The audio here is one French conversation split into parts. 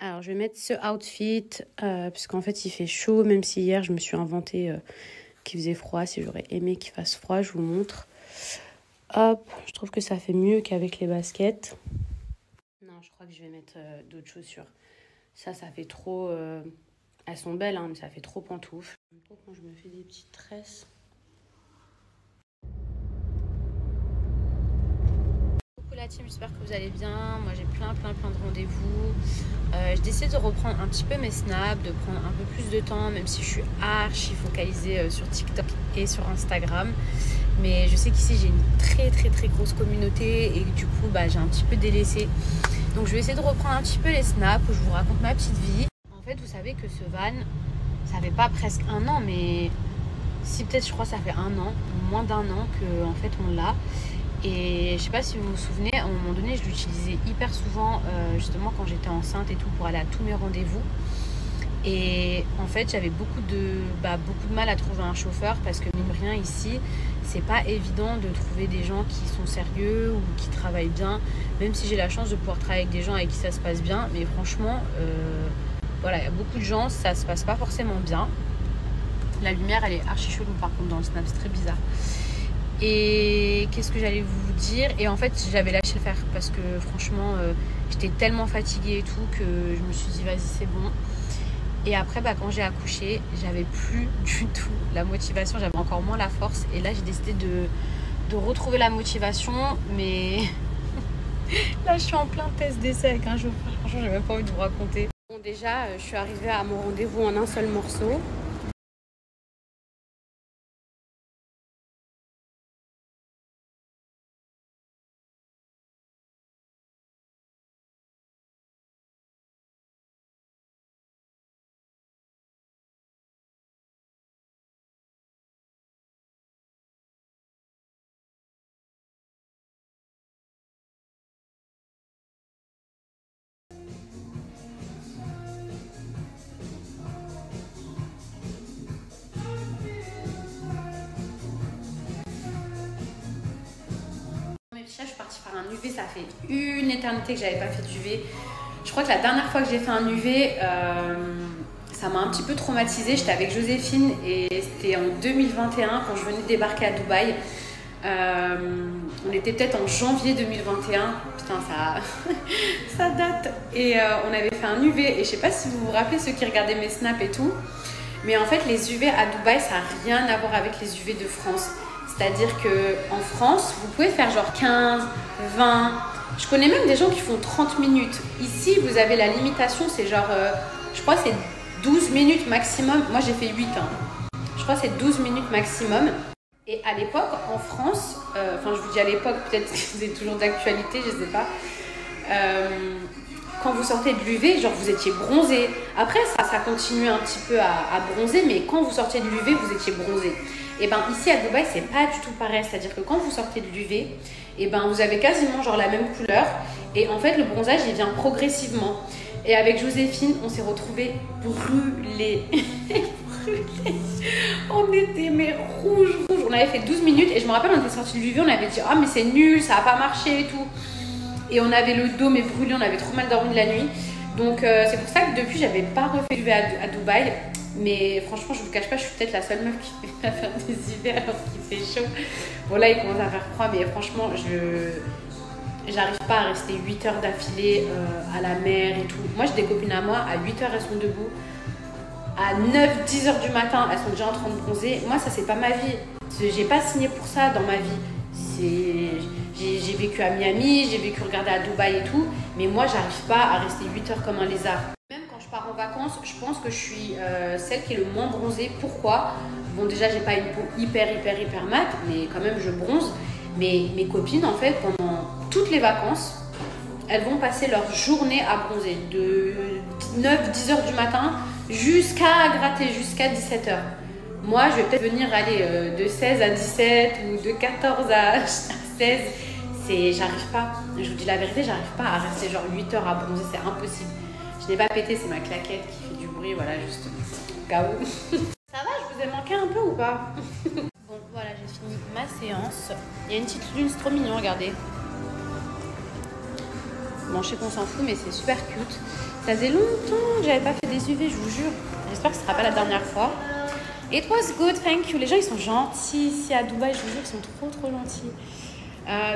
Alors, je vais mettre ce outfit, puisqu'en fait, il fait chaud, même si hier, je me suis inventé qu'il faisait froid. Si j'aurais aimé qu'il fasse froid, je vous montre. Hop, je trouve que ça fait mieux qu'avec les baskets. Non, je crois que je vais mettre d'autres chaussures. Ça fait trop... elles sont belles, hein, mais ça fait trop pantoufle. Quand je me fais des petites tresses... La team, j'espère que vous allez bien. Moi j'ai plein de rendez-vous. Je décide de reprendre un petit peu mes snaps, de prendre un peu plus de temps, même si je suis archi focalisée sur TikTok et sur Instagram. Mais je sais qu'ici j'ai une très grosse communauté et du coup j'ai un petit peu délaissé. Donc je vais essayer de reprendre un petit peu les snaps où je vous raconte ma petite vie. En fait, vous savez que ce van, ça fait pas presque un an, mais si peut-être je crois que ça fait un an, moins d'un an que en fait on l'a. Et je sais pas si vous vous souvenez, à un moment donné, je l'utilisais hyper souvent, justement quand j'étais enceinte et tout, pour aller à tous mes rendez-vous. Et en fait, j'avais beaucoup de mal à trouver un chauffeur parce que mine de rien, ici, c'est pas évident de trouver des gens qui sont sérieux ou qui travaillent bien. Même si j'ai la chance de pouvoir travailler avec des gens avec qui ça se passe bien, mais franchement, voilà, il y a beaucoup de gens, ça se passe pas forcément bien. La lumière, elle est archi chelou par contre dans le snap, c'est très bizarre. Et qu'est-ce que j'allais vous dire? Et en fait, j'avais lâché le faire parce que franchement, j'étais tellement fatiguée et tout que je me suis dit, vas-y, c'est bon. Et après, quand j'ai accouché, j'avais plus du tout la motivation, j'avais encore moins la force. Et là, j'ai décidé de retrouver la motivation. Mais là, je suis en plein test d'essai avec un chauffeur. Franchement, j'ai même pas envie de vous raconter. Bon, déjà, je suis arrivée à mon rendez-vous en un seul morceau. Je suis partie faire un UV, ça fait une éternité que j'avais pas fait d'UV. Je crois que la dernière fois que j'ai fait un UV, ça m'a un petit peu traumatisée. J'étais avec Joséphine et c'était en 2021 quand je venais de débarquer à Dubaï. On était peut-être en janvier 2021. Putain, ça date. Et on avait fait un UV. Et je sais pas si vous vous rappelez, ceux qui regardaient mes snaps et tout. Mais en fait, les UV à Dubaï, ça n'a rien à voir avec les UV de France. C'est-à-dire qu'en France, vous pouvez faire genre 15, 20. Je connais même des gens qui font 30 minutes. Ici, vous avez la limitation, c'est genre, je crois que c'est 12 minutes maximum. Moi, j'ai fait 8 ans. Je crois que c'est 12 minutes maximum. Et à l'époque, en France, enfin, je vous dis à l'époque, peut-être que c'est toujours d'actualité, je sais pas. Quand vous sortez de l'UV, genre vous étiez bronzé. Après, ça continuait un petit peu à bronzer, mais quand vous sortiez de l'UV, vous étiez bronzé. Et ben ici à Dubaï, c'est pas du tout pareil. C'est-à-dire que quand vous sortez de l'UV, et ben vous avez quasiment genre la même couleur. Et en fait, le bronzage, il vient progressivement. Et avec Joséphine, on s'est retrouvés brûlés. Brûlés. On était mais rouge. On avait fait 12 minutes et je me rappelle, on était sortis de l'UV, on avait dit ah mais c'est nul, ça a pas marché et tout. Et on avait le dos mais brûlé, on avait trop mal dormi de la nuit. Donc c'est pour ça que depuis, j'avais pas refait l'UV à Dubaï. Mais franchement, je vous cache pas, je suis peut-être la seule meuf qui fait faire des hivers alors qu'il fait chaud. Bon là, il commence à faire froid, mais franchement, j'arrive pas à rester 8 heures d'affilée à la mer et tout. Moi, j'ai des copines à moi, à 8 heures, elles sont debout. À 9-10 heures du matin, elles sont déjà en train de bronzer. Moi, ça, c'est pas ma vie. J'ai pas signé pour ça dans ma vie. J'ai vécu à Miami, j'ai vécu regarder à Dubaï et tout. Mais moi, j'arrive pas à rester 8 heures comme un lézard. Même quand je pars en vacances, je pense que je suis celle qui est le moins bronzée. Pourquoi? Bon, déjà, j'ai pas une peau hyper mat, mais quand même, je bronze. Mais mes copines, en fait, pendant toutes les vacances, elles vont passer leur journée à bronzer. De 9-10 heures du matin jusqu'à gratter, jusqu'à 17 heures. Moi, je vais peut-être venir aller de 16 à 17 ou de 14 à 16. J'arrive pas. Je vous dis la vérité, j'arrive pas à rester genre 8 heures à bronzer, c'est impossible. Je n'ai pas pété, c'est ma claquette qui fait du bruit, voilà, juste au cas où. Ça va, je vous ai manqué un peu ou pas? Bon, voilà, j'ai fini ma séance. Il y a une petite lune, c'est trop mignon, regardez. Bon, je sais qu'on s'en fout, mais c'est super cute. Ça faisait longtemps que j'avais pas fait des UV, je vous jure. J'espère que ce sera pas la dernière fois. It was good, thank you. Les gens, ils sont gentils ici à Dubaï, je vous jure, ils sont trop gentils.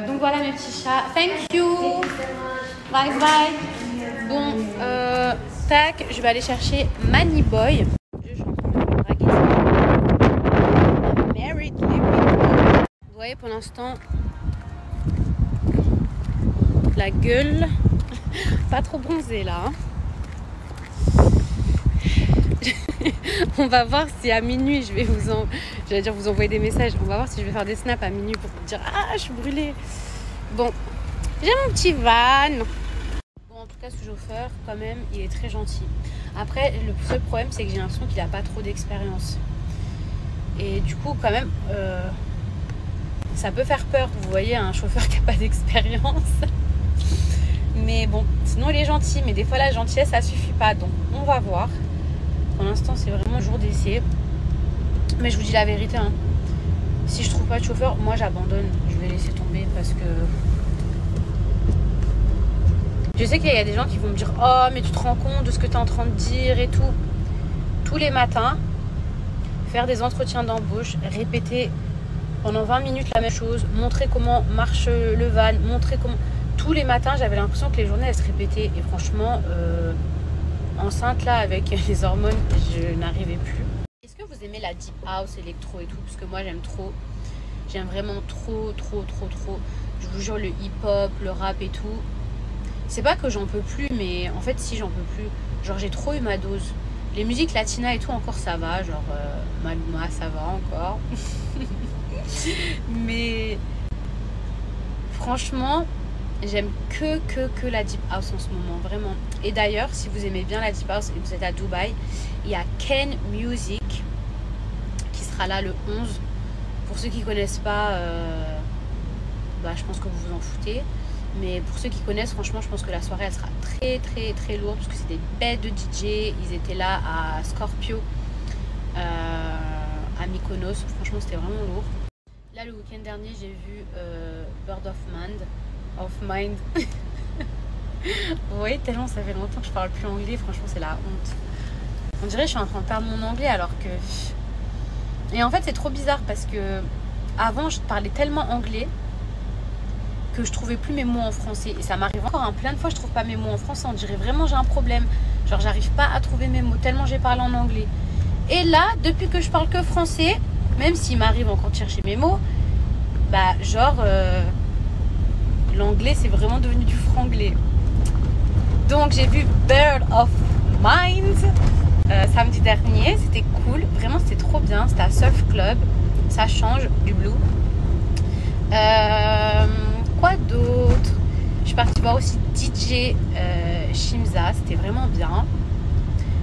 Donc voilà mes petits chats. Thank you. Bye bye. Bon, tac, je vais aller chercher Money Boy. Je suis en train de le draguer. Married Liquid. Vous voyez pour l'instant la gueule. Pas trop bronzée là. Hein. On va voir si à minuit je vais vous envoyer des messages. On va voir si je vais faire des snaps à minuit pour vous dire ah je suis brûlée. Bon, j'ai mon petit van. Bon, en tout cas ce chauffeur quand même il est très gentil. Après le seul problème c'est que j'ai l'impression qu'il a pas trop d'expérience. Et du coup quand même ça peut faire peur. Vous voyez un chauffeur qui a pas d'expérience. Mais bon, sinon il est gentil. Mais des fois la gentillesse ça suffit pas. Donc on va voir. Pour l'instant, c'est vraiment jour d'essai. Mais je vous dis la vérité. Hein. Si je trouve pas de chauffeur, moi j'abandonne. Je vais laisser tomber parce que... Je sais qu'il y a des gens qui vont me dire « Oh, mais tu te rends compte de ce que tu es en train de dire et tout. » Tous les matins, faire des entretiens d'embauche, répéter pendant 20 minutes la même chose, montrer comment marche le van, montrer comment... Tous les matins, j'avais l'impression que les journées, elles se répétaient. Et franchement... enceinte là avec les hormones je n'arrivais plus. Est-ce que vous aimez la deep house, électro et tout? Parce que moi j'aime trop, j'aime vraiment trop. Je vous jure le hip hop, le rap et tout, c'est pas que j'en peux plus mais en fait si j'en peux plus, genre j'ai trop eu ma dose. Les musiques latinas et tout encore ça va, genre Maluma ça va encore mais franchement j'aime que la deep house en ce moment, vraiment. Et d'ailleurs, si vous aimez bien la deep house et vous êtes à Dubaï, il y a Ken Music qui sera là le 11. Pour ceux qui ne connaissent pas, je pense que vous vous en foutez. Mais pour ceux qui connaissent, franchement, je pense que la soirée, elle sera très lourde. Parce que c'est des bêtes de DJ. Ils étaient là à Scorpio, à Mykonos. Franchement, c'était vraiment lourd. Là, le week-end dernier, j'ai vu Bird of Mind. Vous voyez, tellement ça fait longtemps que je parle plus anglais, franchement c'est la honte. On dirait que je suis en train de perdre mon anglais alors que... Et en fait c'est trop bizarre parce que avant je parlais tellement anglais que je trouvais plus mes mots en français. Et ça m'arrive encore plein de fois je trouve pas mes mots en français. On dirait vraiment j'ai un problème. Genre j'arrive pas à trouver mes mots tellement j'ai parlé en anglais. Et là, depuis que je parle que français, même s'il m'arrive encore de chercher mes mots, l'anglais c'est vraiment devenu du franglais. Donc j'ai vu Bird of Mind samedi dernier, c'était cool, vraiment c'était trop bien, c'était à Surf Club, ça change du blue. Quoi d'autre? Je suis partie voir aussi DJ Shimza, c'était vraiment bien.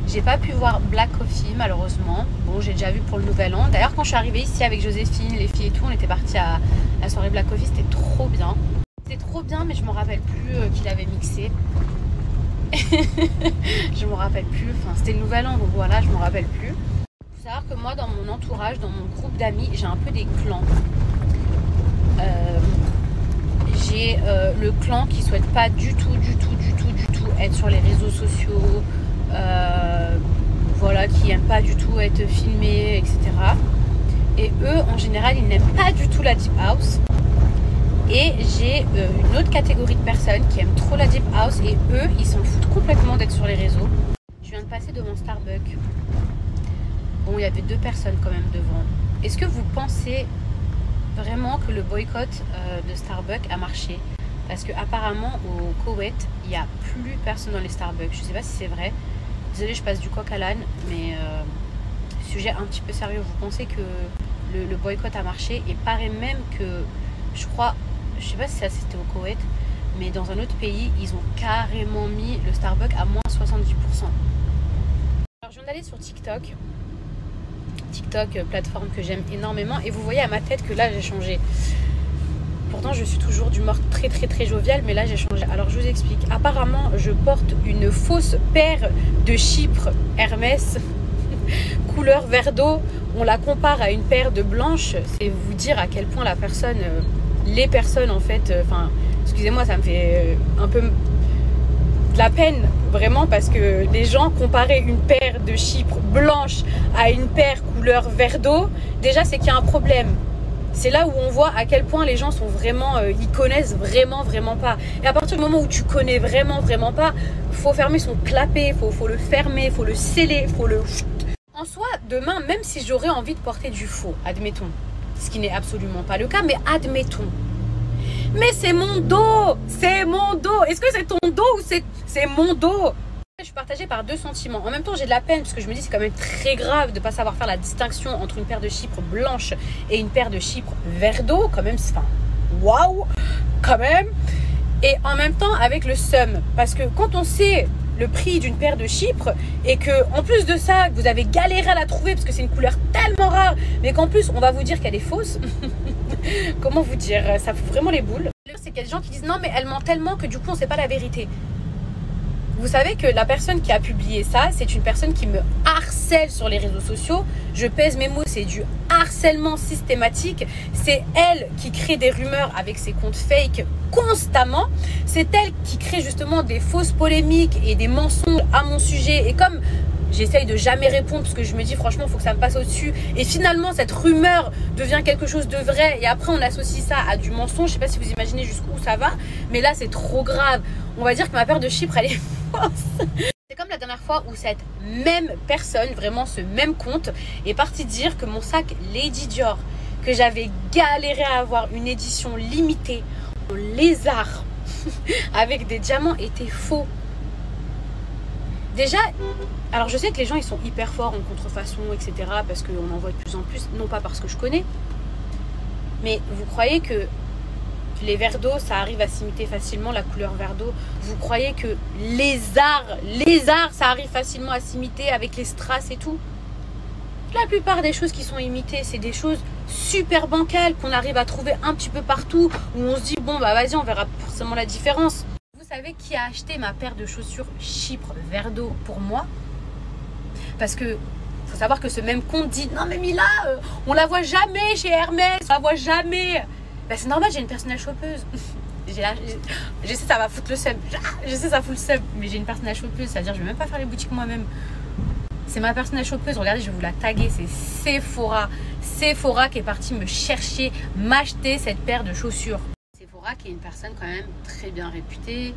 J'ai pas pu voir Black Coffee malheureusement. Bon, j'ai déjà vu pour le nouvel an. D'ailleurs quand je suis arrivée ici avec Joséphine, les filles et tout, on était partis à la soirée Black Coffee, c'était trop bien. C'était trop bien mais je me rappelle plus qu'il avait mixé. Je me rappelle plus, enfin c'était le nouvel an donc voilà, je me rappelle plus. Il faut savoir que moi dans mon entourage, dans mon groupe d'amis, j'ai un peu des clans. J'ai le clan qui souhaite pas du tout être sur les réseaux sociaux, voilà, qui aime pas du tout être filmé, etc. Et eux en général ils n'aiment pas du tout la deep house. Et j'ai une autre catégorie de personnes qui aiment trop la deep house et eux, ils s'en foutent complètement d'être sur les réseaux. Je viens de passer devant Starbucks. Bon, il y avait 2 personnes quand même devant. Est-ce que vous pensez vraiment que le boycott de Starbucks a marché? Parce qu'apparemment, au Koweït, il n'y a plus personne dans les Starbucks. Je ne sais pas si c'est vrai. Désolée, je passe du coq à l'âne, mais sujet un petit peu sérieux. Vous pensez que le boycott a marché? Et paraît même que, je crois... Je sais pas si ça c'était au Koweït, mais dans un autre pays, ils ont carrément mis le Starbucks à moins 70%. Alors je viens d'aller sur TikTok. TikTok, plateforme que j'aime énormément. Et vous voyez à ma tête que là j'ai changé. Pourtant je suis toujours d'humeur très joviale, mais là j'ai changé. Alors je vous explique. Apparemment je porte une fausse paire de Chypre Hermès couleur verre d'eau. On la compare à une paire de blanches. C'est vous dire à quel point la personne... les personnes en fait, excusez-moi ça me fait un peu de la peine, vraiment, parce que les gens comparaient une paire de chypres blanches à une paire couleur verre d'eau, déjà c'est qu'il y a un problème. C'est là où on voit à quel point les gens sont vraiment, ils connaissent vraiment pas. Et à partir du moment où tu connais vraiment pas, faut fermer son clapet, faut le fermer, faut le sceller, faut le... En soi, demain, même si j'aurais envie de porter du faux, admettons, ce qui n'est absolument pas le cas, mais admettons. Mais c'est mon dos, c'est mon dos. Est-ce que c'est ton dos ou c'est mon dos? Je suis partagée par deux sentiments. En même temps, j'ai de la peine parce que je me dis c'est quand même très grave de ne pas savoir faire la distinction entre une paire de chypres blanches et une paire de chypres vert d'eau. Quand même, enfin, waouh, quand même. Et en même temps, avec le seum, parce que quand on sait le prix d'une paire de chypres et que en plus de ça, vous avez galéré à la trouver parce que c'est une couleur tellement rare, mais qu'en plus on va vous dire qu'elle est fausse. Comment vous dire, ça fout vraiment les boules. C'est qu'il y a des gens qui disent non mais elle ment tellement que du coup on sait pas la vérité. Vous savez que la personne qui a publié ça, c'est une personne qui me harcèle sur les réseaux sociaux. Je pèse mes mots, c'est du harcèlement systématique. C'est elle qui crée des rumeurs avec ses comptes fake constamment. C'est elle qui crée justement des fausses polémiques et des mensonges à mon sujet. Et comme j'essaye de jamais répondre parce que je me dis franchement il faut que ça me passe au-dessus, et finalement cette rumeur devient quelque chose de vrai et après on associe ça à du mensonge. Je sais pas si vous imaginez jusqu'où ça va, mais là c'est trop grave. On va dire que ma paire de chypres elle est fausse. C'est comme la dernière fois où cette même personne, vraiment ce même compte, est parti dire que mon sac Lady Dior, que j'avais galéré à avoir une édition limitée en lézard avec des diamants, était faux. Déjà, alors je sais que les gens ils sont hyper forts en contrefaçon, etc. parce qu'on en voit de plus en plus, non pas parce que je connais, mais vous croyez que les verres d'eau ça arrive à s'imiter facilement, la couleur verre d'eau? Vous croyez que lézard ça arrive facilement à s'imiter avec les strass et tout? La plupart des choses qui sont imitées, c'est des choses super bancales qu'on arrive à trouver un petit peu partout, où on se dit bon bah vas-y on verra forcément la différence. Vous savez qui a acheté ma paire de chaussures chypre verre d'eau pour moi? Parce que faut savoir que ce même compte dit non mais Mila, on la voit jamais chez Hermès, on la voit jamais. Ben, c'est normal, j'ai une personnelle shoppeuse. Je sais ça va foutre le seum, je sais ça fout le seum, mais j'ai une personnelle shoppeuse, c'est-à-dire je vais même pas faire les boutiques moi-même. C'est ma personnelle shoppeuse, regardez, je vais vous la taguer, c'est Sephora. Sephora qui est partie me chercher, m'acheter cette paire de chaussures. Sephora qui est une personne quand même très bien réputée,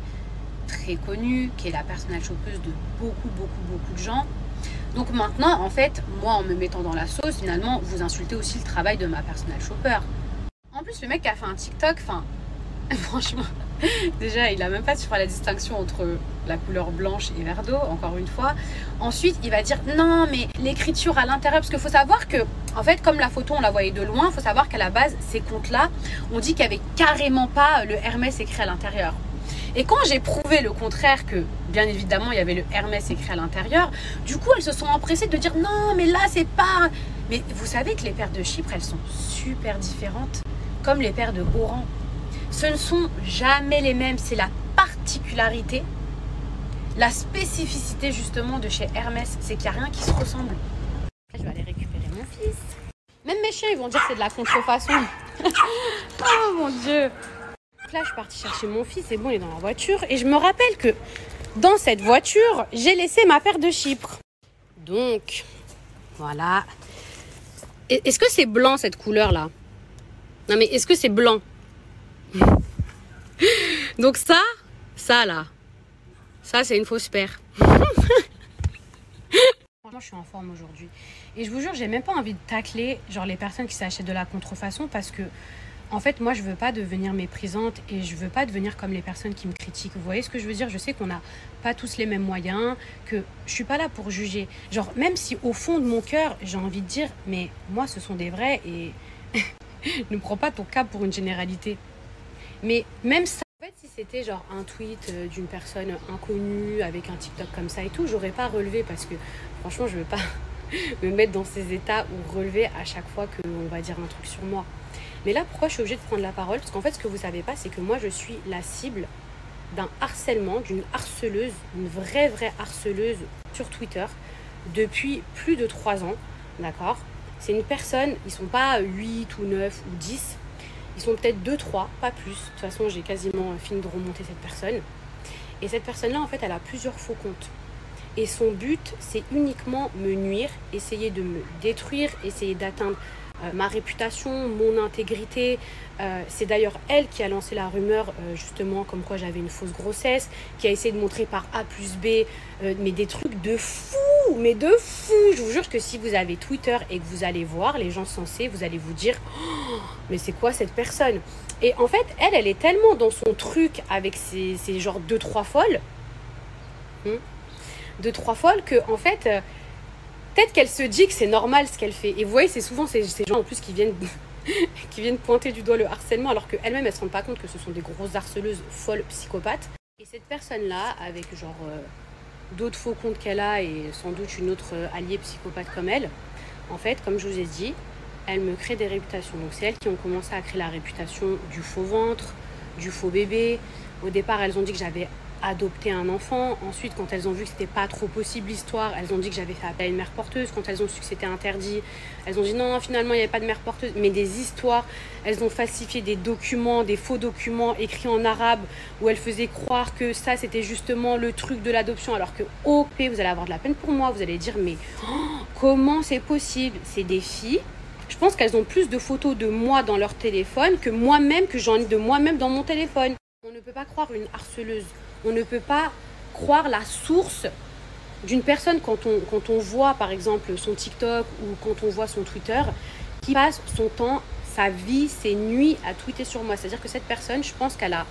très connue, qui est la personnelle shoppeuse de beaucoup de gens. Donc maintenant, en fait, moi en me mettant dans la sauce, finalement, vous insultez aussi le travail de ma personnelle shopper. En plus, le mec qui a fait un TikTok, enfin, franchement, déjà, il a même pas su faire la distinction entre la couleur blanche et verre d'eau, encore une fois. Ensuite, il va dire non, mais l'écriture à l'intérieur, parce qu'il faut savoir que, en fait, comme la photo, on la voyait de loin, il faut savoir qu'à la base, ces comptes-là, on dit qu'il n'y avait carrément pas le Hermès écrit à l'intérieur. Et quand j'ai prouvé le contraire, que bien évidemment il y avait le Hermès écrit à l'intérieur, du coup elles se sont empressées de dire non mais là c'est pas... Mais vous savez que les paires de chypres elles sont super différentes, comme les paires de Oran. Ce ne sont jamais les mêmes, c'est la particularité, la spécificité justement de chez Hermès, c'est qu'il n'y a rien qui se ressemble. Là, je vais aller récupérer mon fils. Même mes chiens ils vont dire que c'est de la contrefaçon. Oh mon Dieu. Là, je suis partie chercher mon fils, c'est bon, il est dans la voiture. Et je me rappelle que dans cette voiture, j'ai laissé ma paire de chypres. Donc, voilà. Est-ce que c'est blanc, cette couleur-là? Non, mais est-ce que c'est blanc? Donc ça là, ça, c'est une fausse paire. Franchement, je suis en forme aujourd'hui. Et je vous jure, j'ai même pas envie de tacler genre les personnes qui s'achètent de la contrefaçon parce que en fait, moi, je veux pas devenir méprisante et je veux pas devenir comme les personnes qui me critiquent. Vous voyez ce que je veux dire? Je sais qu'on n'a pas tous les mêmes moyens, que je suis pas là pour juger. Genre, même si au fond de mon cœur, j'ai envie de dire, mais moi, ce sont des vrais et ne prends pas ton cas pour une généralité. Mais même ça, en fait, si c'était genre un tweet d'une personne inconnue avec un TikTok comme ça et tout, j'aurais pas relevé parce que franchement, je veux pas me mettre dans ces états ou relever à chaque fois qu'on va dire un truc sur moi. Mais là, pourquoi je suis obligée de prendre la parole? Parce qu'en fait, ce que vous ne savez pas, c'est que moi, je suis la cible d'un harcèlement, d'une harceleuse, une vraie harceleuse sur Twitter depuis plus de 3 ans, d'accord? C'est une personne, ils ne sont pas 8 ou 9 ou 10, ils sont peut-être 2, 3, pas plus. De toute façon, j'ai quasiment fini de remonter cette personne. Et cette personne-là, en fait, elle a plusieurs faux comptes. Et son but, c'est uniquement me nuire, essayer de me détruire, essayer d'atteindre ma réputation, mon intégrité. C'est d'ailleurs elle qui a lancé la rumeur, justement, comme quoi j'avais une fausse grossesse, qui a essayé de montrer par A plus B, mais des trucs de fou, mais de fou. Je vous jure que si vous avez Twitter et que vous allez voir les gens sensés, vous allez vous dire, oh, mais c'est quoi cette personne? Et en fait, elle est tellement dans son truc avec ses genre deux, trois folles, deux, trois folles, que en fait, peut-être qu'elle se dit que c'est normal ce qu'elle fait. Et vous voyez, c'est souvent ces gens en plus qui viennent, qui viennent pointer du doigt le harcèlement, alors qu'elles-mêmes, elles ne se rendent pas compte que ce sont des grosses harceleuses folles psychopathes. Et cette personne-là, avec genre d'autres faux comptes qu'elle a et sans doute une autre alliée psychopathe comme elle, en fait, comme je vous ai dit, elle me crée des réputations. Donc c'est elles qui ont commencé à créer la réputation du faux ventre, du faux bébé. Au départ, elles ont dit que j'avais adopté un enfant. Ensuite, quand elles ont vu que c'était pas trop possible l'histoire, elles ont dit que j'avais fait appel à une mère porteuse. Quand elles ont su que c'était interdit, elles ont dit non, finalement il n'y avait pas de mère porteuse. Mais des histoires, elles ont falsifié des documents, des faux documents écrits en arabe où elles faisaient croire que ça c'était justement le truc de l'adoption, alors que OP, vous allez avoir de la peine pour moi. Vous allez dire mais comment c'est possible? C'est des filles. Je pense qu'elles ont plus de photos de moi dans leur téléphone que moi-même, que j'en ai de moi-même dans mon téléphone. On ne peut pas croire une harceleuse. On ne peut pas croire la source d'une personne quand on voit, par exemple, son TikTok ou quand on voit son Twitter, qui passe son temps, sa vie, ses nuits à tweeter sur moi. C'est-à-dire que cette personne, je pense qu'elle a...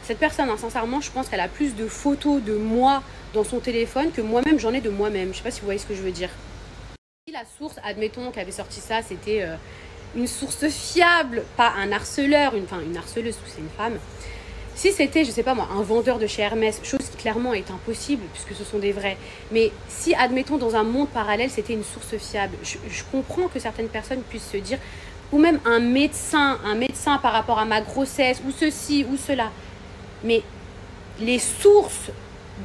Cette personne, hein, sincèrement, je pense qu'elle a plus de photos de moi dans son téléphone que moi-même, j'en ai de moi-même. Je ne sais pas si vous voyez ce que je veux dire. Si la source, admettons, qu'avait sorti ça, c'était une source fiable, pas un harceleur, une harceleuse, c'est une femme. Si c'était, je sais pas moi, un vendeur de chez Hermès, chose qui clairement est impossible puisque ce sont des vrais, mais si, admettons, dans un monde parallèle, c'était une source fiable, je comprends que certaines personnes puissent se dire, ou même un médecin par rapport à ma grossesse, ou ceci, ou cela. Mais les sources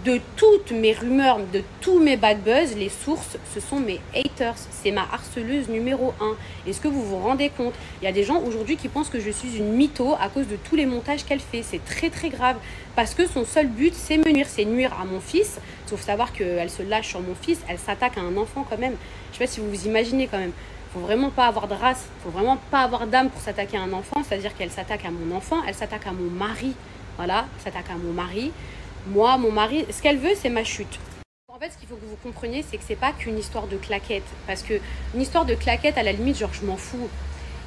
de toutes mes rumeurs, de tous mes bad buzz, les sources, ce sont mes haters. C'est ma harceleuse numéro 1. Est-ce que vous vous rendez compte? Il y a des gens aujourd'hui qui pensent que je suis une mytho à cause de tous les montages qu'elle fait. C'est très très grave. Parce que son seul but, c'est me nuire. C'est nuire à mon fils. Sauf savoir qu'elle se lâche sur mon fils. Elle s'attaque à un enfant quand même. Je sais pas si vous vous imaginez quand même. Faut vraiment pas avoir de race. Faut vraiment pas avoir d'âme pour s'attaquer à un enfant. C'est-à-dire qu'elle s'attaque à mon enfant. Elle s'attaque à mon mari. Voilà, elle s'attaque à mon mari. Moi, mon mari, ce qu'elle veut, c'est ma chute. En fait, ce qu'il faut que vous compreniez, c'est que c'est pas qu'une histoire de claquette. Parce que une histoire de claquette, à la limite, genre, je m'en fous.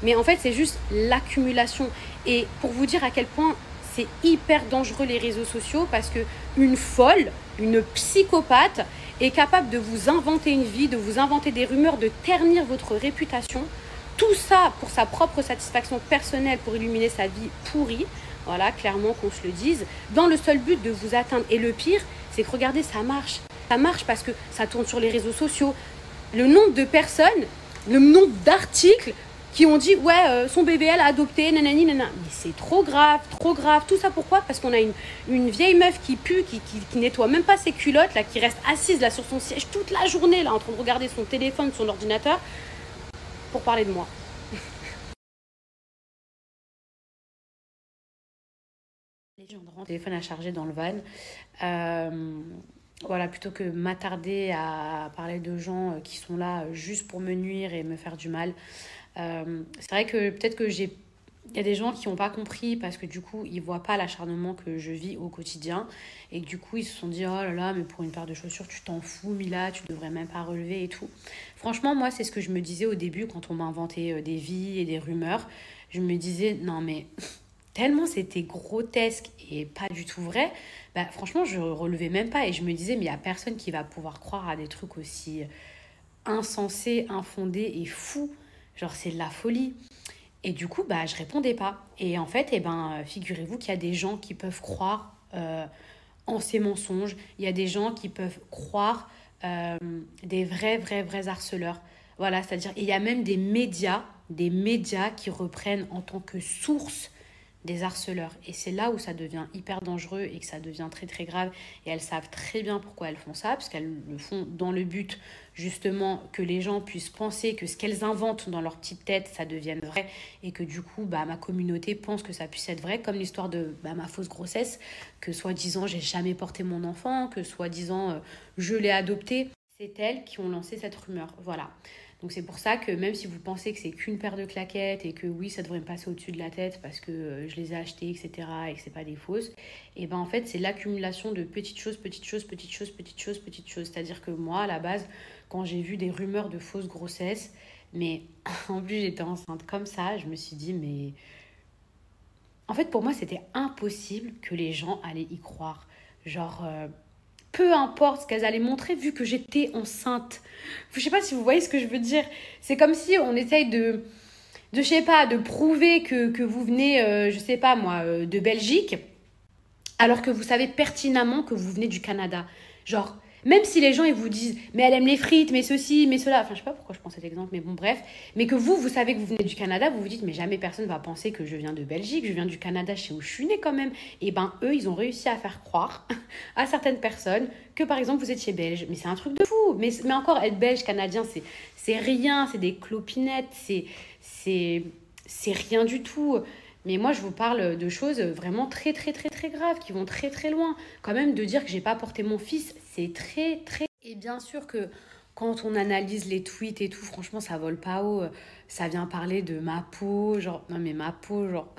Mais en fait, c'est juste l'accumulation. Et pour vous dire à quel point c'est hyper dangereux les réseaux sociaux, parce que une folle, une psychopathe, est capable de vous inventer une vie, de vous inventer des rumeurs, de ternir votre réputation. Tout ça pour sa propre satisfaction personnelle, pour illuminer sa vie pourrie. Voilà, clairement qu'on se le dise, dans le seul but de vous atteindre. Et le pire, c'est que regardez, ça marche. Ça marche parce que ça tourne sur les réseaux sociaux. Le nombre de personnes, le nombre d'articles qui ont dit, ouais, son bébé, elle a adopté, nanani, nanana. Mais c'est trop grave, trop grave. Tout ça pourquoi? Parce qu'on a une vieille meuf qui pue, qui nettoie même pas ses culottes, là, qui reste assise là sur son siège toute la journée, là, en train de regarder son téléphone, son ordinateur, pour parler de moi. Les gens rentrent, téléphone à charger dans le van. Voilà, plutôt que m'attarder à parler de gens qui sont là juste pour me nuire et me faire du mal. C'est vrai que peut-être que il y a des gens qui n'ont pas compris parce que du coup, ils voient pas l'acharnement que je vis au quotidien et que du coup, ils se sont dit, oh là là, mais pour une paire de chaussures, tu t'en fous, Mila, tu devrais même pas relever et tout. Franchement, moi, c'est ce que je me disais au début quand on m'a inventé des vies et des rumeurs. Je me disais, non mais tellement c'était grotesque et pas du tout vrai, bah, franchement, je relevais même pas et je me disais, mais il y a personne qui va pouvoir croire à des trucs aussi insensés, infondés et fous. Genre, c'est de la folie. Et du coup, bah, je répondais pas. Et en fait, eh ben, figurez-vous qu'il y a des gens qui peuvent croire en ces mensonges. Il y a des gens qui peuvent croire des vrais harceleurs. Voilà, c'est-à-dire, il y a même des médias qui reprennent en tant que source des harceleurs. Et c'est là où ça devient hyper dangereux et que ça devient très très grave. Et elles savent très bien pourquoi elles font ça, parce qu'elles le font dans le but justement que les gens puissent penser que ce qu'elles inventent dans leur petite tête, ça devienne vrai. Et que du coup, ma communauté pense que ça puisse être vrai, comme l'histoire de ma fausse grossesse, que soi-disant j'ai jamais porté mon enfant, que soi-disant je l'ai adopté. C'est elles qui ont lancé cette rumeur. Voilà. Donc c'est pour ça que même si vous pensez que c'est qu'une paire de claquettes et que oui, ça devrait me passer au-dessus de la tête parce que je les ai achetées, etc. et que c'est pas des fausses, et en fait, c'est l'accumulation de petites choses, petites choses, petites choses, petites choses, petites choses. C'est-à-dire que moi, à la base, quand j'ai vu des rumeurs de fausses grossesses, mais en plus j'étais enceinte comme ça, je me suis dit, mais... En fait, pour moi, c'était impossible que les gens allaient y croire. Genre... peu importe ce qu'elles allaient montrer, vu que j'étais enceinte. Je sais pas si vous voyez ce que je veux dire. C'est comme si on essaye je sais pas, de prouver que vous venez, je sais pas moi, de Belgique, alors que vous savez pertinemment que vous venez du Canada. Genre, même si les gens ils vous disent, mais elle aime les frites, mais ceci, mais cela, enfin je sais pas pourquoi je prends cet exemple, mais bon bref, mais que vous savez que vous venez du Canada, vous vous dites, mais jamais personne va penser que je viens de Belgique, je viens du Canada, je sais où je suis née quand même. Et eux, ils ont réussi à faire croire à certaines personnes que par exemple vous étiez belge. Mais c'est un truc de fou. Mais encore, être belge, canadien, c'est rien, c'est des clopinettes, c'est rien du tout. Mais moi, je vous parle de choses vraiment très, très, très, très graves, qui vont très, très loin. Quand même, de dire que j'ai pas porté mon fils, c'est très, très... Et bien sûr que quand on analyse les tweets et tout, franchement, ça vole pas haut. Ça vient parler de ma peau, genre... Non, mais ma peau, genre...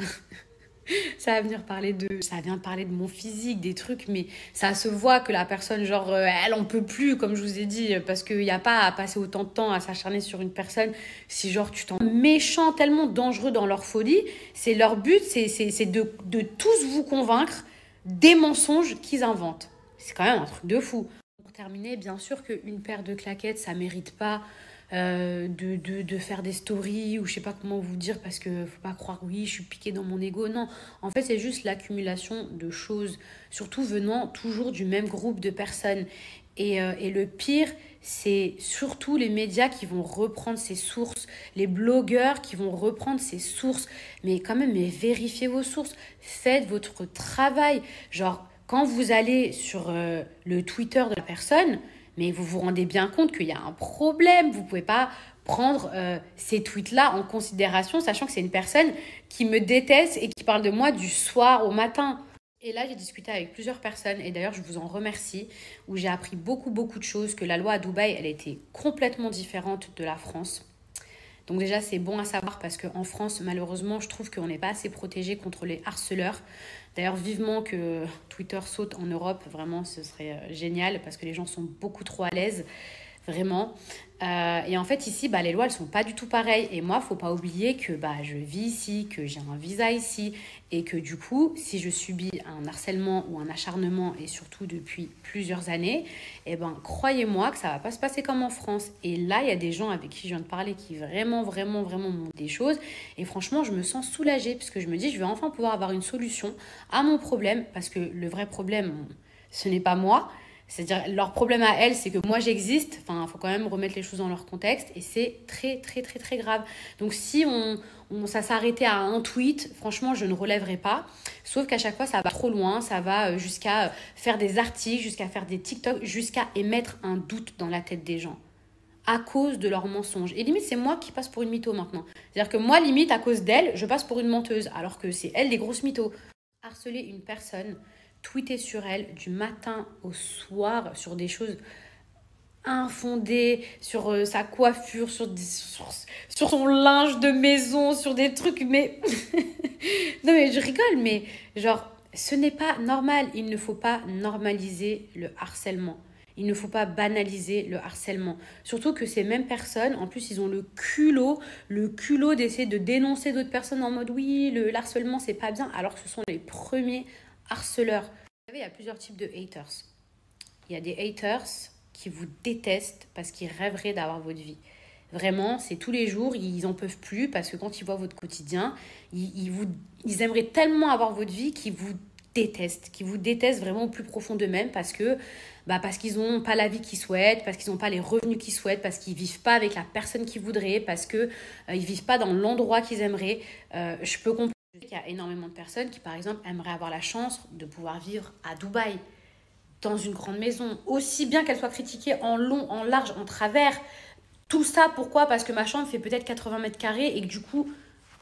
ça vient parler de mon physique, des trucs, mais ça se voit que la personne, genre, elle en peut plus, comme je vous ai dit, parce qu'il n'y a pas à passer autant de temps à s'acharner sur une personne. Si, genre, tu t'en méchant, tellement dangereux dans leur folie, c'est leur but, c'est de tous vous convaincre des mensonges qu'ils inventent. C'est quand même un truc de fou. Pour terminer, bien sûr qu'une paire de claquettes, ça mérite pas de faire des stories ou je sais pas comment vous dire parce que faut pas croire oui je suis piquée dans mon ego, non, en fait c'est juste l'accumulation de choses, surtout venant toujours du même groupe de personnes et le pire c'est surtout les médias qui vont reprendre ces sources, les blogueurs qui vont reprendre ces sources, mais quand même mais vérifiez vos sources, faites votre travail, genre quand vous allez sur le Twitter de la personne, mais vous vous rendez bien compte qu'il y a un problème. Vous ne pouvez pas prendre ces tweets-là en considération, sachant que c'est une personne qui me déteste et qui parle de moi du soir au matin. Et là, j'ai discuté avec plusieurs personnes, et d'ailleurs, je vous en remercie, où j'ai appris beaucoup, beaucoup de choses, que la loi à Dubaï, elle était complètement différente de la France. Donc déjà, c'est bon à savoir parce qu'en France, malheureusement, je trouve qu'on n'est pas assez protégé contre les harceleurs. D'ailleurs, vivement que Twitter saute en Europe, vraiment, ce serait génial parce que les gens sont beaucoup trop à l'aise, vraiment. Et en fait, ici, les lois, elles sont pas du tout pareilles. Et moi, faut pas oublier que je vis ici, que j'ai un visa ici et que du coup, si je subis un harcèlement ou un acharnement et surtout depuis plusieurs années, croyez-moi que ça va pas se passer comme en France. Et là, il y a des gens avec qui je viens de parler qui vraiment, vraiment, vraiment montrent des choses. Et franchement, je me sens soulagée parce que je me dis, je vais enfin pouvoir avoir une solution à mon problème parce que le vrai problème, ce n'est pas moi. C'est-à-dire, leur problème à elles, c'est que moi, j'existe. Enfin, il faut quand même remettre les choses dans leur contexte. Et c'est très, très, très, très grave. Donc, si ça s'arrêtait à un tweet, franchement, je ne relèverais pas. Sauf qu'à chaque fois, ça va trop loin. Ça va jusqu'à faire des articles, jusqu'à faire des TikTok, jusqu'à émettre un doute dans la tête des gens. À cause de leurs mensonges. Et limite, c'est moi qui passe pour une mytho maintenant. C'est-à-dire que moi, limite, à cause d'elle, je passe pour une menteuse. Alors que c'est elle, des grosses mythos. Harceler une personne, tweeter sur elle du matin au soir sur des choses infondées, sur sa coiffure, sur son linge de maison, sur des trucs, mais... non mais je rigole, mais genre, ce n'est pas normal. Il ne faut pas normaliser le harcèlement. Il ne faut pas banaliser le harcèlement. Surtout que ces mêmes personnes, en plus, ils ont le culot d'essayer de dénoncer d'autres personnes en mode « oui, le harcèlement, c'est pas bien », alors que ce sont les premiers harceleurs. Vous savez, il y a plusieurs types de haters. Il y a des haters qui vous détestent parce qu'ils rêveraient d'avoir votre vie. Vraiment, c'est tous les jours, ils n'en peuvent plus parce que quand ils voient votre quotidien, ils aimeraient tellement avoir votre vie qu'ils vous détestent vraiment au plus profond d'eux-mêmes parce qu'ils n'ont pas la vie qu'ils souhaitent, parce qu'ils n'ont pas les revenus qu'ils souhaitent, parce qu'ils ne vivent pas avec la personne qu'ils voudraient, parce qu'ils ne vivent pas dans l'endroit qu'ils aimeraient. Je peux comprendre. Je sais qu'il y a énormément de personnes qui, par exemple, aimeraient avoir la chance de pouvoir vivre à Dubaï, dans une grande maison, aussi bien qu'elle soit critiquée en long, en large, en travers. Tout ça, pourquoi? Parce que ma chambre fait peut-être 80 mètres carrés et que du coup,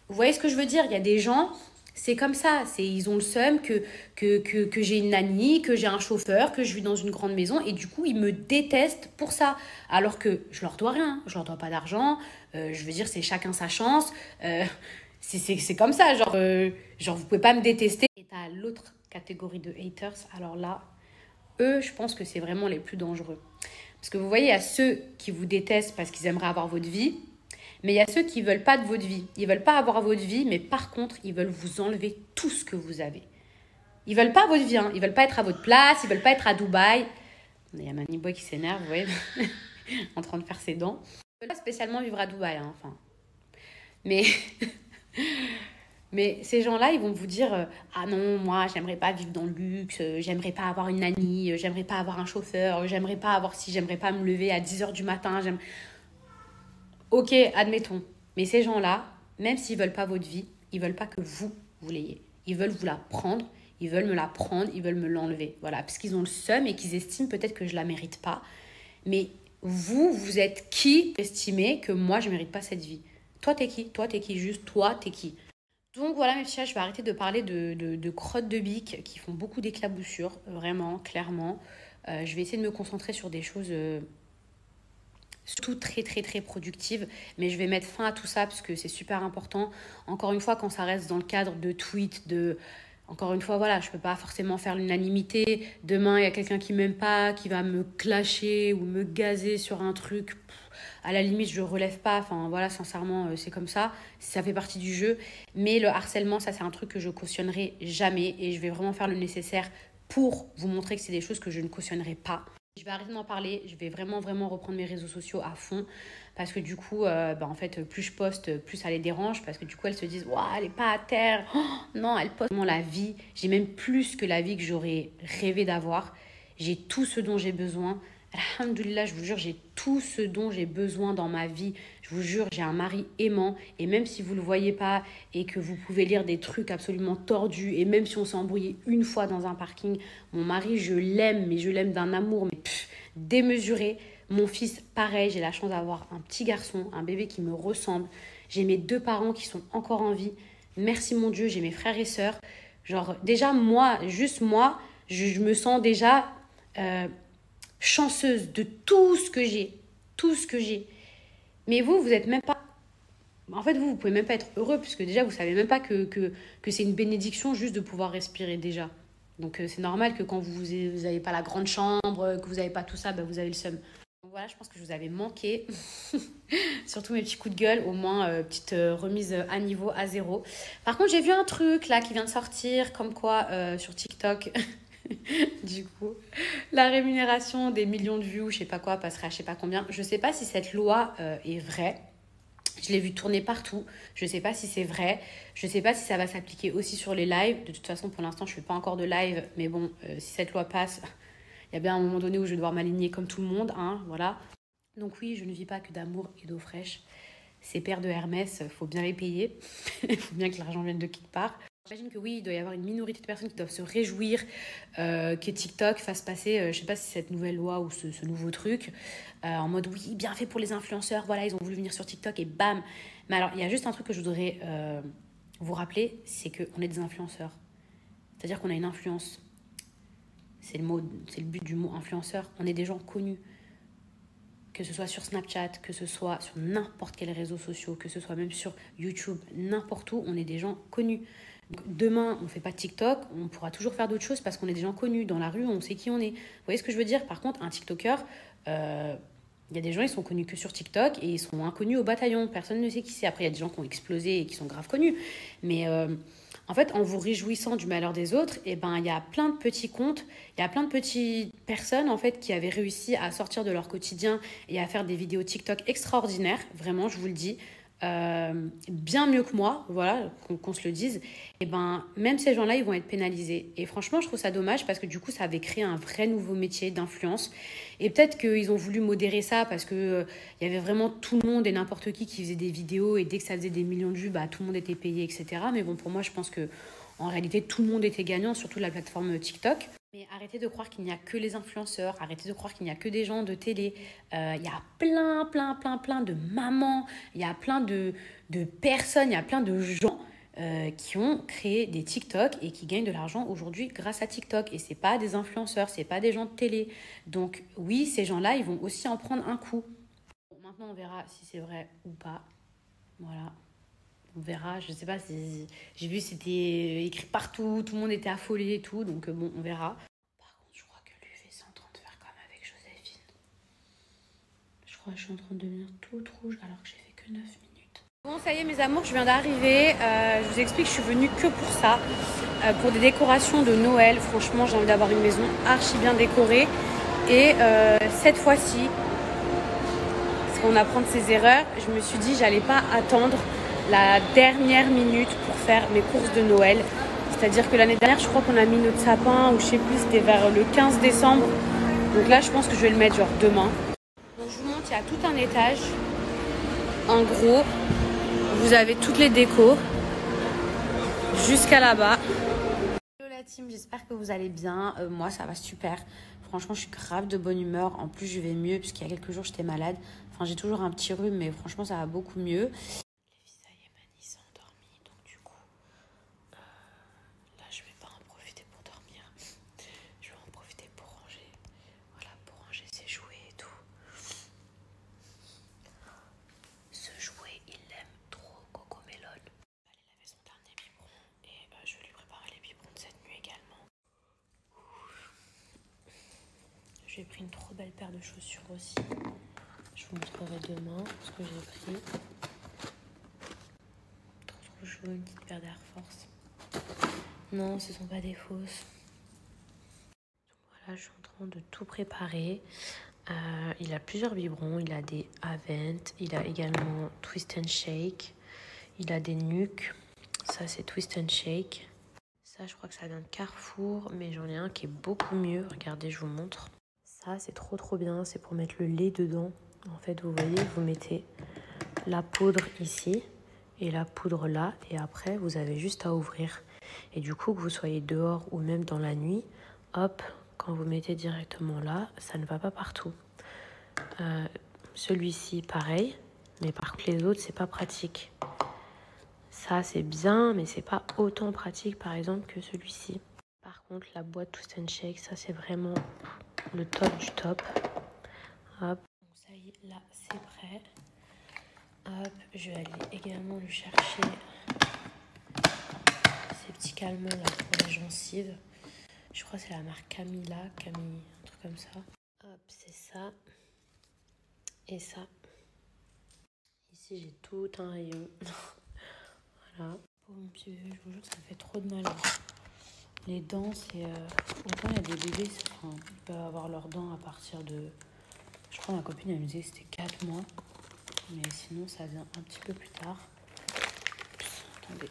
vous voyez ce que je veux dire? Il y a des gens, c'est comme ça. Ils ont le seum que j'ai une nanny, que j'ai un chauffeur, que je vis dans une grande maison et du coup, ils me détestent pour ça. Alors que je leur dois rien, je leur dois pas d'argent. Je veux dire, c'est chacun sa chance. C'est comme ça, genre vous pouvez pas me détester. Et t'as l'autre catégorie de haters, alors là, eux, je pense que c'est vraiment les plus dangereux. Parce que vous voyez, il y a ceux qui vous détestent parce qu'ils aimeraient avoir votre vie, mais il y a ceux qui ne veulent pas de votre vie. Ils ne veulent pas avoir votre vie, mais par contre, ils veulent vous enlever tout ce que vous avez. Ils ne veulent pas votre vie, hein. Ils ne veulent pas être à votre place, ils ne veulent pas être à Dubaï. Il y a Manny Boy qui s'énerve, vous voyez, en train de faire ses dents. Ils ne veulent pas spécialement vivre à Dubaï, hein, enfin. Mais ces gens-là, ils vont vous dire ah non, moi, j'aimerais pas vivre dans le luxe, j'aimerais pas avoir une nanny, j'aimerais pas avoir un chauffeur, j'aimerais pas avoir ci, j'aimerais pas me lever à 10h du matin. Ok, admettons. Mais ces gens-là, même s'ils veulent pas votre vie, ils veulent pas que vous l'ayez. Ils veulent vous la prendre, ils veulent me la prendre, ils veulent me l'enlever. Voilà, parce qu'ils ont le seum et qu'ils estiment peut-être que je la mérite pas. Mais vous êtes qui pour estimer que moi, je mérite pas cette vie? Toi, t'es qui? Toi, t'es qui? Juste toi, t'es qui? Donc voilà mes petits chats, je vais arrêter de parler de crottes de bique qui font beaucoup d'éclaboussures, vraiment, clairement. Je vais essayer de me concentrer sur des choses surtout très très très productives, mais je vais mettre fin à tout ça parce que c'est super important. Encore une fois, quand ça reste dans le cadre de tweets, encore une fois, voilà, je ne peux pas forcément faire l'unanimité. Demain, il y a quelqu'un qui ne m'aime pas, qui va me clasher ou me gazer sur un truc. À la limite, je ne relève pas. Enfin, voilà, sincèrement, c'est comme ça. Ça fait partie du jeu. Mais le harcèlement, ça, c'est un truc que je cautionnerai jamais. Et je vais vraiment faire le nécessaire pour vous montrer que c'est des choses que je ne cautionnerai pas. Je vais arrêter d'en parler. Je vais vraiment, vraiment reprendre mes réseaux sociaux à fond. Parce que du coup, en fait, plus je poste, plus ça les dérange. Parce que du coup, elles se disent, waouh, elle n'est pas à terre. Oh, non, elle poste vraiment la vie. J'ai même plus que la vie que j'aurais rêvé d'avoir. J'ai tout ce dont j'ai besoin. Alhamdoulilah, je vous jure, j'ai tout ce dont j'ai besoin dans ma vie. Je vous jure, j'ai un mari aimant. Et même si vous ne le voyez pas et que vous pouvez lire des trucs absolument tordus, et même si on s'est embrouillé une fois dans un parking, mon mari, je l'aime, mais je l'aime d'un amour démesuré. Mon fils, pareil, j'ai la chance d'avoir un petit garçon, un bébé qui me ressemble. J'ai mes 2 parents qui sont encore en vie. Merci mon Dieu, j'ai mes frères et sœurs. Genre, déjà, moi, juste moi, je me sens déjà chanceuse de tout ce que j'ai. Tout ce que j'ai. Mais vous êtes même pas... En fait, vous pouvez même pas être heureux, puisque déjà, vous savez même pas que c'est une bénédiction juste de pouvoir respirer déjà. Donc, c'est normal que quand vous n'avez pas la grande chambre, que vous n'avez pas tout ça, vous avez le seum. Donc voilà, je pense que je vous avais manqué. Surtout mes petits coups de gueule, au moins petite remise à niveau, à zéro. Par contre, j'ai vu un truc là qui vient de sortir, comme quoi sur TikTok, du coup, la rémunération des millions de vues, je sais pas quoi, passerait à je sais pas combien. Je sais pas si cette loi est vraie. Je l'ai vu tourner partout. Je sais pas si c'est vrai. Je sais pas si ça va s'appliquer aussi sur les lives. De toute façon, pour l'instant, je fais pas encore de live. Mais bon, si cette loi passe... Il y a bien un moment donné où je vais devoir m'aligner comme tout le monde, hein, voilà. Donc oui, je ne vis pas que d'amour et d'eau fraîche. Ces paires de Hermès, il faut bien les payer. Il faut bien que l'argent vienne de quelque part. J'imagine que oui, il doit y avoir une minorité de personnes qui doivent se réjouir que TikTok fasse passer, je ne sais pas si cette nouvelle loi ou ce nouveau truc, en mode oui, bien fait pour les influenceurs, voilà, ils ont voulu venir sur TikTok et bam. Mais alors, il y a juste un truc que je voudrais vous rappeler, c'est qu'on est des influenceurs. C'est-à-dire qu'on a une influence. C'est le but du mot influenceur. On est des gens connus. Que ce soit sur Snapchat, que ce soit sur n'importe quel réseau social, que ce soit même sur YouTube, n'importe où, on est des gens connus. Donc, demain, on ne fait pas de TikTok, on pourra toujours faire d'autres choses parce qu'on est des gens connus. Dans la rue, on sait qui on est. Vous voyez ce que je veux dire? Par contre, un TikToker, il y a des gens, ils sont connus que sur TikTok et ils sont inconnus au bataillon. Personne ne sait qui c'est. Après, il y a des gens qui ont explosé et qui sont grave connus. Mais... en fait, en vous réjouissant du malheur des autres, il y a plein de petits comptes, il y a plein de petites personnes en fait, qui avaient réussi à sortir de leur quotidien et à faire des vidéos TikTok extraordinaires, vraiment, je vous le dis. bien mieux que moi, voilà, qu'on se le dise, et ben même ces gens-là, ils vont être pénalisés. Et franchement, je trouve ça dommage parce que du coup, ça avait créé un vrai nouveau métier d'influence. Et peut-être qu'ils ont voulu modérer ça parce que il y avait vraiment tout le monde et n'importe qui faisait des vidéos et dès que ça faisait des millions de vues, bah, tout le monde était payé, etc. Mais bon, pour moi, je pense que en réalité, tout le monde était gagnant, surtout la plateforme TikTok. Mais arrêtez de croire qu'il n'y a que les influenceurs, arrêtez de croire qu'il n'y a que des gens de télé. Il y a plein de mamans, il y a plein de personnes, il y a plein de gens qui ont créé des TikTok et qui gagnent de l'argent aujourd'hui grâce à TikTok. Et c'est pas des influenceurs, c'est pas des gens de télé. Donc oui, ces gens-là, ils vont aussi en prendre un coup. Bon, maintenant, on verra si c'est vrai ou pas. Voilà. On verra, je sais pas si j'ai vu c'était écrit partout, tout le monde était affolé et tout, donc bon, on verra. Par contre, je crois que l'UV c'est en train de faire comme avec Joséphine. Je crois que je suis en train de devenir toute rouge alors que j'ai fait que 9 minutes. Bon, ça y est mes amours, je viens d'arriver. Je vous explique, je suis venue que pour ça, pour des décorations de Noël. Franchement, j'ai envie d'avoir une maison archi bien décorée. Et cette fois-ci, parce qu'on apprend de ses erreurs, je me suis dit j'allais pas attendre la dernière minute pour faire mes courses de Noël. C'est-à-dire que l'année dernière, je crois qu'on a mis notre sapin, ou je sais plus, c'était vers le 15 décembre. Donc là, je pense que je vais le mettre genre demain. Donc je vous montre, il y a tout un étage. En gros, vous avez toutes les décos jusqu'à là-bas. Hello la team, j'espère que vous allez bien. Moi, ça va super. Franchement, je suis grave de bonne humeur. En plus, je vais mieux, puisqu'il y a quelques jours, j'étais malade. Enfin, j'ai toujours un petit rhume, mais franchement, ça va beaucoup mieux. J'ai pris une trop belle paire de chaussures aussi. Je vous montrerai demain ce que j'ai pris. Trop chou, une petite paire d'Air Force. Non, ce ne sont pas des fausses. Voilà, je suis en train de tout préparer. Il a plusieurs biberons. Il a des Avent. Il a également Twist and Shake. Il a des Nuke. Ça, c'est Twist and Shake. Ça, je crois que ça vient de Carrefour. Mais j'en ai un qui est beaucoup mieux. Regardez, je vous montre. Ça, c'est trop bien. C'est pour mettre le lait dedans. En fait, vous voyez, vous mettez la poudre ici et la poudre là. Et après, vous avez juste à ouvrir. Et du coup, que vous soyez dehors ou même dans la nuit, hop, quand vous mettez directement là, ça ne va pas partout. Celui-ci, pareil. Mais par contre, les autres, c'est pas pratique. Ça, c'est bien, mais c'est pas autant pratique, par exemple, que celui-ci. Par contre, la boîte Twist and Shake, ça, c'est vraiment le top du top. Hop. Donc ça y est, là, c'est prêt. Hop, je vais aller également lui chercher ces petits calmants là pour les gencives. Je crois que c'est la marque Camilla, Camille, un truc comme ça. Hop, c'est ça. Et ça. Ici, j'ai tout un rayon. Voilà. Pour mon petit bébé, je vous jure, ça me fait trop de mal. Les dents, c'est... Autant il y a des bébés, enfin, ils peuvent avoir leurs dents à partir de... Je crois que ma copine, elle me disait que c'était 4 mois. Mais sinon, ça vient un petit peu plus tard. Attendez.